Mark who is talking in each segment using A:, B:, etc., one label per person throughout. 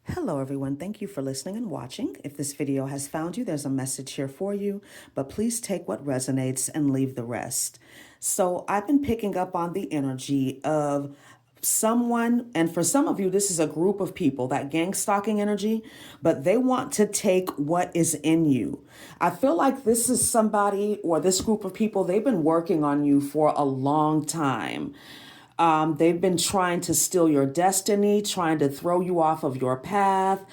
A: Hello, everyone. Thank you for listening and watching. If this video has found you, there's a message here for you, but please take what resonates and leave the rest. So I've been picking up on the energy of someone, and for some of you, this is a group of people, that gang stalking energy, but they want to take what is in you. I feel like this is somebody or this group of people, they've been working on you for a long time. They've been trying to steal your destiny, trying to throw you off of your path,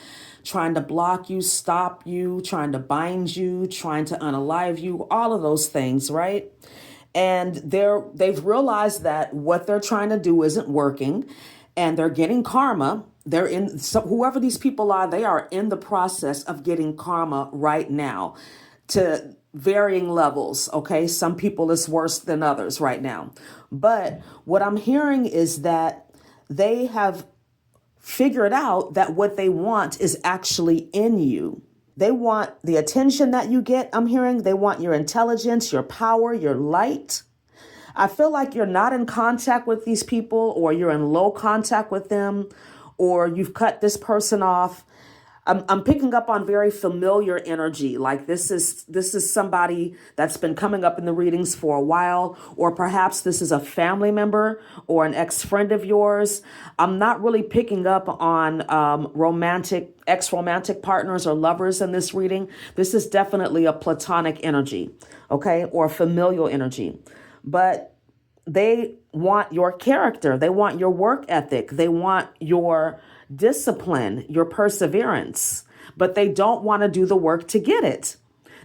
A: trying to block you, stop you, trying to bind you, trying to unalive you, all of those things, right? And they've realized that what they're trying to do isn't working, and they're getting karma. They're in, so whoever these people are, they are in the process of getting karma right now to varying levels. Okay. Some people it's worse than others right now. But what I'm hearing is that they have figured out that what they want is actually in you. They want the attention that you get. I'm hearing they want your intelligence, your power, your light. I feel like you're not in contact with these people, or you're in low contact with them, or you've cut this person off. I'm picking up on very familiar energy. Like this is somebody that's been coming up in the readings for a while, or perhaps this is a family member or an ex-friend of yours. I'm not really picking up on ex-romantic partners or lovers in this reading. This is definitely a platonic energy, okay, or familial energy. But they want your character. They want your work ethic. They want your discipline, your perseverance, but they don't want to do the work to get it.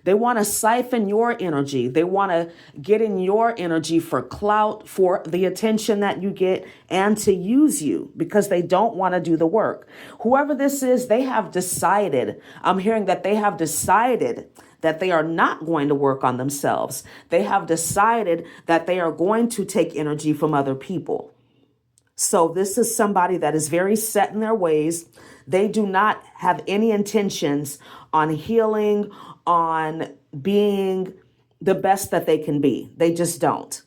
A: They want to siphon your energy. They want to get in your energy for clout, for the attention that you get, and to use you because they don't want to do the work. Whoever this is, they have decided, I'm hearing that they have decided that they are not going to work on themselves. They have decided that they are going to take energy from other people. So this is somebody that is very set in their ways. They do not have any intentions on healing, on being the best that they can be. They just don't.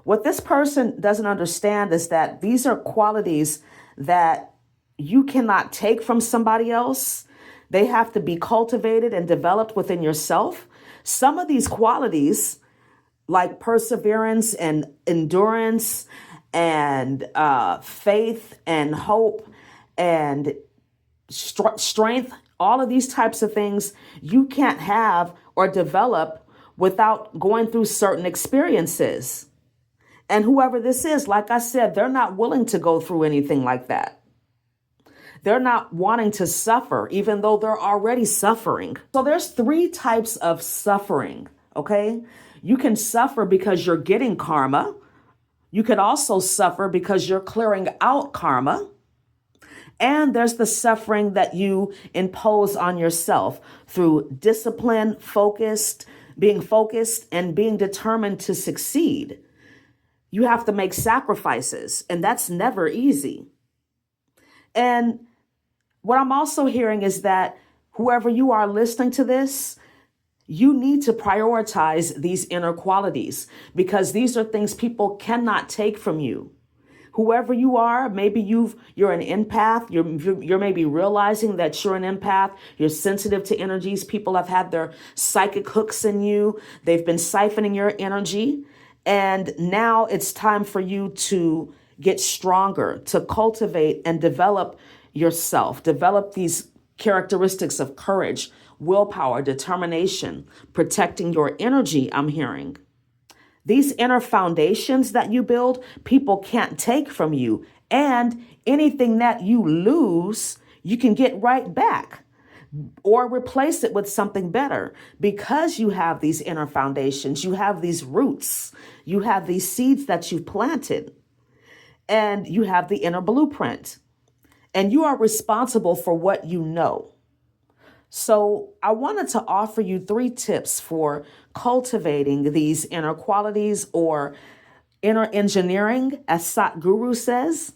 A: What this person doesn't understand is that these are qualities that you cannot take from somebody else. They have to be cultivated and developed within yourself. Some of these qualities, like perseverance and endurance and faith and hope and strength, all of these types of things you can't have or develop without going through certain experiences. And whoever this is, like I said, they're not willing to go through anything like that. They're not wanting to suffer, even though they're already suffering. So there's three types of suffering, okay? You can suffer because you're getting karma. You could also suffer because you're clearing out karma. And there's the suffering that you impose on yourself through discipline, being focused, and being determined to succeed. You have to make sacrifices, and that's never easy. And what I'm also hearing is that whoever you are listening to this, you need to prioritize these inner qualities because these are things people cannot take from you. Whoever you are, maybe you're an empath. You're maybe realizing that you're an empath. You're sensitive to energies. People have had their psychic hooks in you. They've been siphoning your energy. And now it's time for you to get stronger, to cultivate and develop yourself, develop these characteristics of courage, willpower, determination, protecting your energy, I'm hearing. These inner foundations that you build, people can't take from you. And anything that you lose, you can get right back or replace it with something better because you have these inner foundations. You have these roots. You have these seeds that you've planted, and you have the inner blueprint, and you are responsible for what you know. So I wanted to offer you 3 tips for cultivating these inner qualities, or inner engineering, as Satguru says.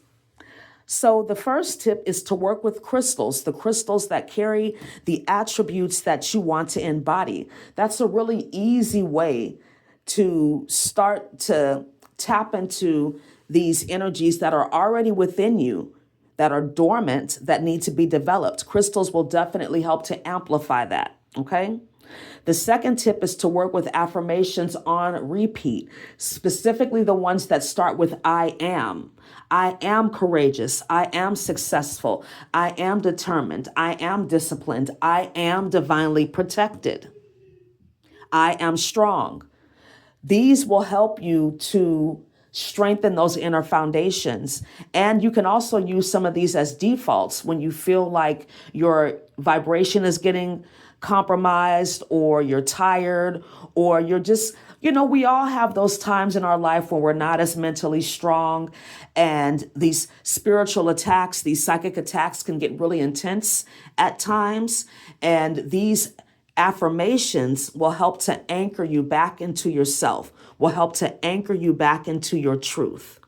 A: So the first tip is to work with crystals, the crystals that carry the attributes that you want to embody. That's a really easy way to start to tap into these energies that are already within you, that are dormant that need to be developed. Crystals will definitely help to amplify that. Okay. The second tip is to work with affirmations on repeat, specifically the ones that start with I am. I am courageous. I am successful. I am determined. I am disciplined. I am divinely protected. I am strong. These will help you to strengthen those inner foundations. And you can also use some of these as defaults when you feel like your vibration is getting compromised, or you're tired, or you're just, we all have those times in our life when we're not as mentally strong, and these spiritual attacks, these psychic attacks can get really intense at times. And these affirmations will help to anchor you back into yourself, will help to anchor you back into your truth.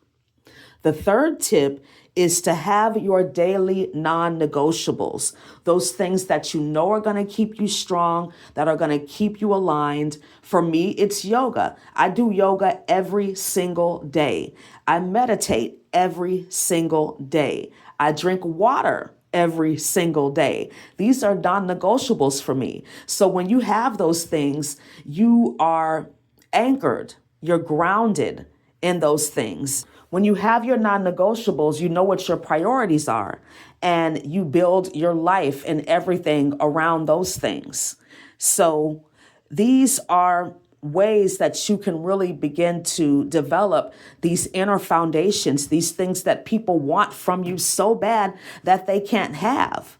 A: The third tip is to have your daily non-negotiables, those things that you know are going to keep you strong, that are going to keep you aligned. For me, it's yoga. I do yoga every single day. I meditate every single day. I drink water every single day. These are non-negotiables for me. So when you have those things, you are anchored, you're grounded in those things. When you have your non-negotiables, you know what your priorities are, and you build your life and everything around those things. So these are ways that you can really begin to develop these inner foundations, these things that people want from you so bad that they can't have.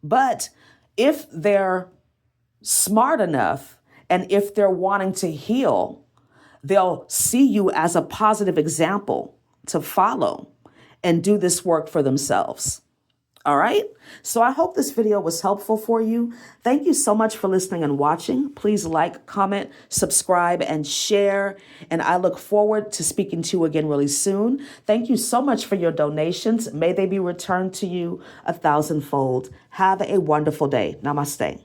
A: But if they're smart enough, and if they're wanting to heal, they'll see you as a positive example to follow and do this work for themselves. All right. So I hope this video was helpful for you. Thank you so much for listening and watching. Please like, comment, subscribe, and share. And I look forward to speaking to you again really soon. Thank you so much for your donations. May they be returned to you 1,000-fold. Have a wonderful day. Namaste.